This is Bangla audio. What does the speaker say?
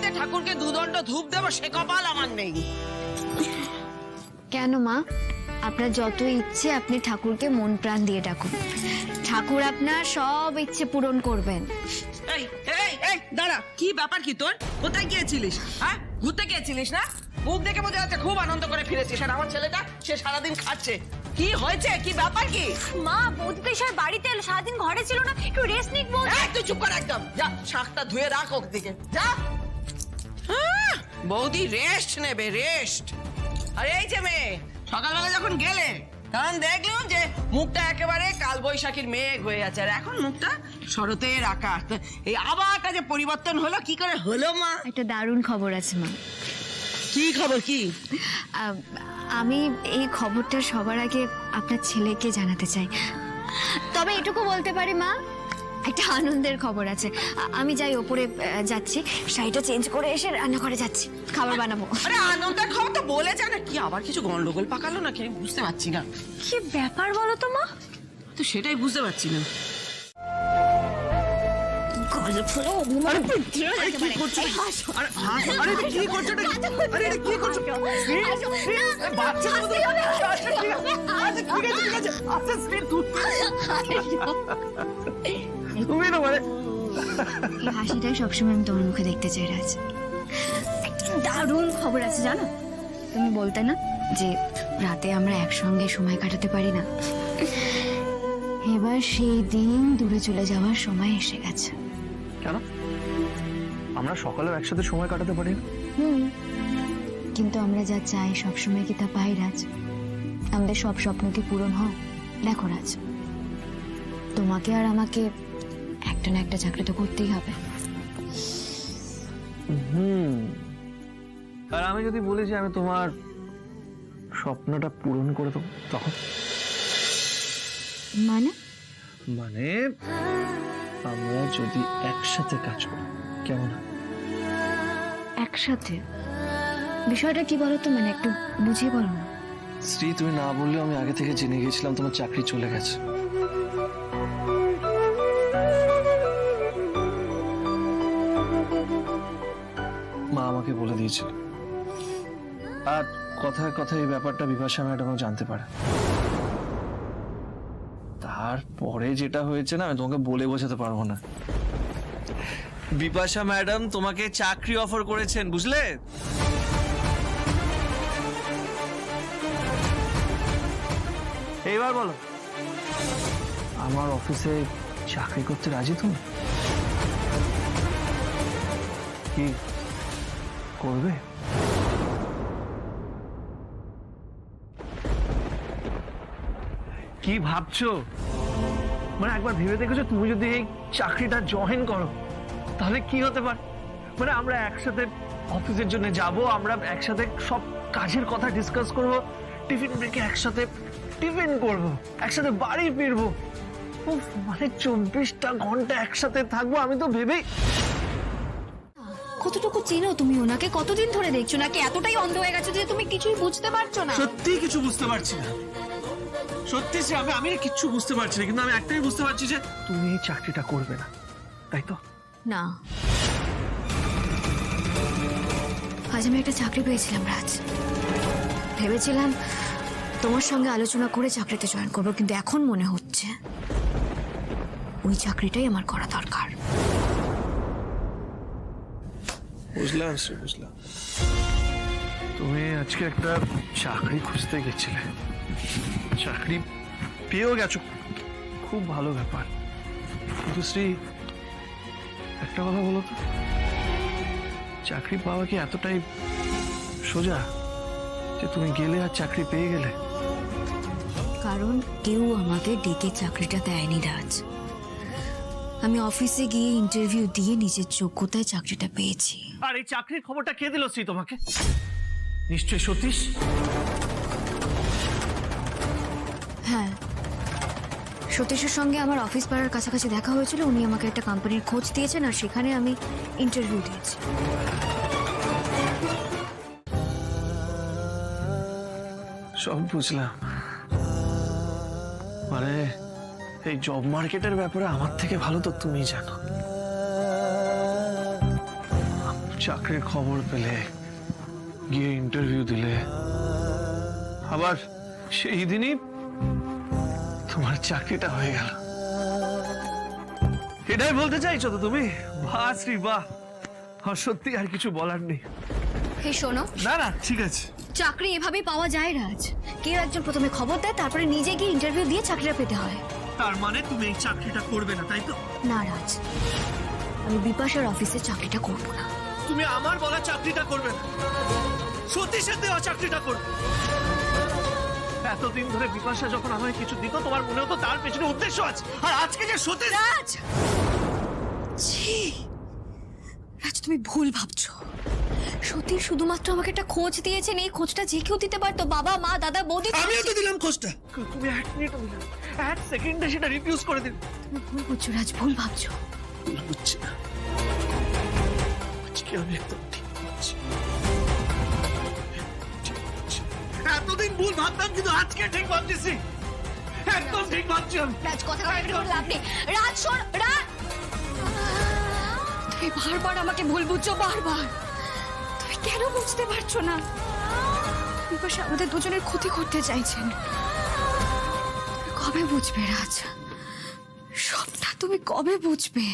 যে ঠাকুরকে দুদণ্ড ধূপ দেবো সে কপাল আমার নেই। কেন মা, আপনার যত ইচ্ছে আপনি ঠাকুরকে মন প্রাণ দিয়ে ডাকুন, ঠাকুর আপনার সব ইচ্ছে পূরণ করবেন। এই এই এই দাঁড়া, কি ব্যাপার কি তোর? কোথায় গিয়েছিলিস? হ্যাঁ, ঘুরতে গিয়েছিলিস না? মুখ দেখে বোঝা যাচ্ছে খুব আনন্দ করে ফিরেছিস। আর আমার ছেলেটা সে সারাদিন খাচ্ছে। কি হয়েছে, কি ব্যাপার কি? মা, বৌদি তো এসব বাড়িতে এলো, সারাদিন ঘরে ছিল না, একটু রেস্ট নিক বৌদি। তুই চুপ কর একদম, যা শাকটা ধুয়ে রাখ ওর দিকে যা। বৌদি রেস্ট নেবে, রেস্ট। আর এই যে মেয়ে, সকালবেলা যখন গেলে তখন দেখলাম যে মুখটা একেবারে কালবৈশাখীর মেঘ হয়ে আছে, আর এখন মুখটা শরতের আকাশ। এই আবার কাজে পরিবর্তন হলো, কি করে হলো মা? একটা দারুণ খবর আছে মা। কি খবর কি? আমি এই খবরটা সবার আগে আপনার ছেলেকে জানাতে চাই। তবে এটুকু বলতে পারি মা, একটা আনন্দের খবর আছে। আমি যাই ওপরে যাচ্ছি, শাড়িটা চেঞ্জ করে এসে রান্নাঘরে যাচ্ছি, খাবার বানাবো। আরে আনন্দের খবর তো বলে যা না, কি আবার কিছু গন্ডগোল পাকালো নাকি আমি বুঝতে পারছি না। কি ব্যাপার বলো তো মা? তো সেটাই বুঝতে পারছি না। এই হাসিটাই সবসময় আমি তোমার মুখে দেখতে চাই রাজ। একটা দারুণ খবর আছে জানো, তুমি বলতে না যে রাতে আমরা একসঙ্গে সময় কাটাতে পারি না, এবার সেই দিন দূরে চলে যাওয়ার সময় এসে গেছে। কেন আমরা সকালেও একসাথে সময় কাটাতে পারি না? কিন্তু আমরা যা চাই সবসময় কি তা পাই রাজ? আমাদের সব স্বপ্ন কি পূরণ হয়? দেখো রাজ, তোমাকে আর আমাকে একটা না একটা চাকরি তো করতেই হবে। আর আমি যদি বলি যে আমি তোমার স্বপ্নটা পূরণ করে দেবো, তখন মানে মানে আমরা যদি একসাথে কাজ করি কেমন হয়? একসাথে? বিষয়টা কি বলো তো, মানে একটু বুঝিয়ে বলো না। শ্রী, তুমি না বললেও আমি আগে থেকে জেনে গেছিলাম তোমার চাকরি চলে গেছে। মা আমাকে বলে দিয়েছিল, আর কথায় কথায় এই ব্যাপারটা বিপাশা ম্যাডামও জানতে পারে। তারপরে যেটা হয়েছে না, আমি তোমাকে বলে বোঝাতে পারবো না। বিপাশা ম্যাডাম তোমাকে চাকরি অফার করেছেন, বুঝলে? এইবার বলো, আমার অফিসে চাকরি করতে রাজি তুমি? কি করবে? কি ভাবছো? মানে একবার ভেবে দেখেছো তুমি যদি এই চাকরিটা জয়েন করো তাহলে কি হতে পারে? মানে আমরা একসাথে অফিসের জন্য যাব, আমরা একসাথে সব কাজের কথা ডিসকাস করব, টিফিন ব্রেকে একসাথে টিফিন করব, একসাথে বাড়ি ফিরবো। উফ, মানে 24টা ঘন্টা একসাথে থাকবো। আমি তো ভেবেই। কতটুকু চেনো তুমি ওনাকে? কতদিন ধরে দেখছো? নাকি এতটাই অন্ধ হয়ে গেছো যে তুমি কিছুই বুঝতে পারছো না? সত্যি কিছু বুঝতে পারছি না, সত্যি সে আমি কিচ্ছু বুঝতে পারছি না, কিন্তু আমি একটাই বুঝতে পারছি যে তুমি এই চাকরিটা করবে না, তাই তো? না, আজ আমি একটা চাকরি পেয়েছিলাম রাজ, ভেবেছিলাম তোমার সঙ্গে আলোচনা করে চাকরিতে জয়েন করবো, কিন্তু এখন মনে হচ্ছে ওই চাকরিটাই আমার করা দরকার। বুঝলাম, বুঝলাম। তুমি আজকে একটা চাকরি খুঁজতে গেছিলে, চাকরি পেয়েও গেছো, খুব ভালো ব্যাপার। কিন্তু শ্রী, একটা কথা বলো তো, চাকরি পাওয়া কি এতটাই সোজা যে তুমি গেলে আর চাকরি পেয়ে গেলে? কারণ কেউ আমাকে ডেকে চাকরিটা দেয়নি রাজ। আমি অফিসে গিয়ে ইন্টারভিউ দিয়ে নিজের যোগ্যতায় চাকরিটা পেয়েছি। আর এই চাকরির খবরটা কে দিল শ্রী তোমাকে? নিশ্চয় সতীশ। হ্যাঁ, সতীশের সঙ্গে আমার অফিস পাড়ার কাছাকাছি দেখা হয়েছিল, উনি আমাকে একটা কোম্পানির খোঁজ দিয়েছেন আর সেখানে আমি ইন্টারভিউ দিয়েছি। সব বুঝলাম। মানে এই জব মার্কেটের ব্যাপারে আমার থেকে ভালো তো তুমি জানো। চাকরির খবর পেলে, গিয়ে ইন্টারভিউ দিলে, আবার সেই দিনই তোমার চাকরিটা হয়ে গেল। এটাই বলতে চাইছো তো তুমি? বাহ শ্রী বাহ, আমার সত্যি আর কিছু বলার নেই। এই শোনো, না না ঠিক আছে। চাকরি এভাবেই পাওয়া যায় রাজ। কেউ একজন প্রথমে খবর দেয়, তারপরে নিজে গিয়ে ইন্টারভিউ দিয়ে চাকরিটা পেতে হয়। তার মানে তুমি এই চাকরিটা করবে না, তাই তো? না রাজ, আমি বিপাশার অফিসে চাকরিটা করব না। তুমি আমার বলা চাকরিটা করবে না, সতীশের দেওয়া চাকরিটা করবে। এতদিন ধরে বিপাশা যখন আমায় কিছু দিত, তোমার মনেও তো তার পেছনে উদ্দেশ্য আছে। আর আজকে যে সতীশ... রাজ, ছি রাজ, তুমি ভুল ভাবছো। সতীশ শুধুমাত্র আমাকে একটা খোঁজ দিয়েছেন, এই খোঁজটা যে কেউ দিতে পারতো, বাবা মা দাদা বৌদি। আমিও তো দিলাম খোঁজটা, তুমি এক মিনিটও দিলে, এক সেকেন্ডে সেটা রিফিউজ করে দিলে। তুমি ভুল বুঝছো রাজ, ভুল ভাবছো। ভুল বুঝছি না, আজকে আমি একদম ঠিক বুঝছি। এতদিন ভুল ভাবতাম, কিন্তু আজকে ঠিক ভাবতেছি, একদম ঠিক ভাবছি আমি। রাজ, কথা বলে লাভ নেই। রাজ শোন, রাজ, তুমি বারবার আমাকে ভুল বুঝছো, বারবার। তুমি কেন বুঝতে পারছো না? বিপাশা আমাদের দুজনের ক্ষতি করতে চাইছেন। তুমি কবে বুঝবে রাজ? সবটা তুমি কবে বুঝবে?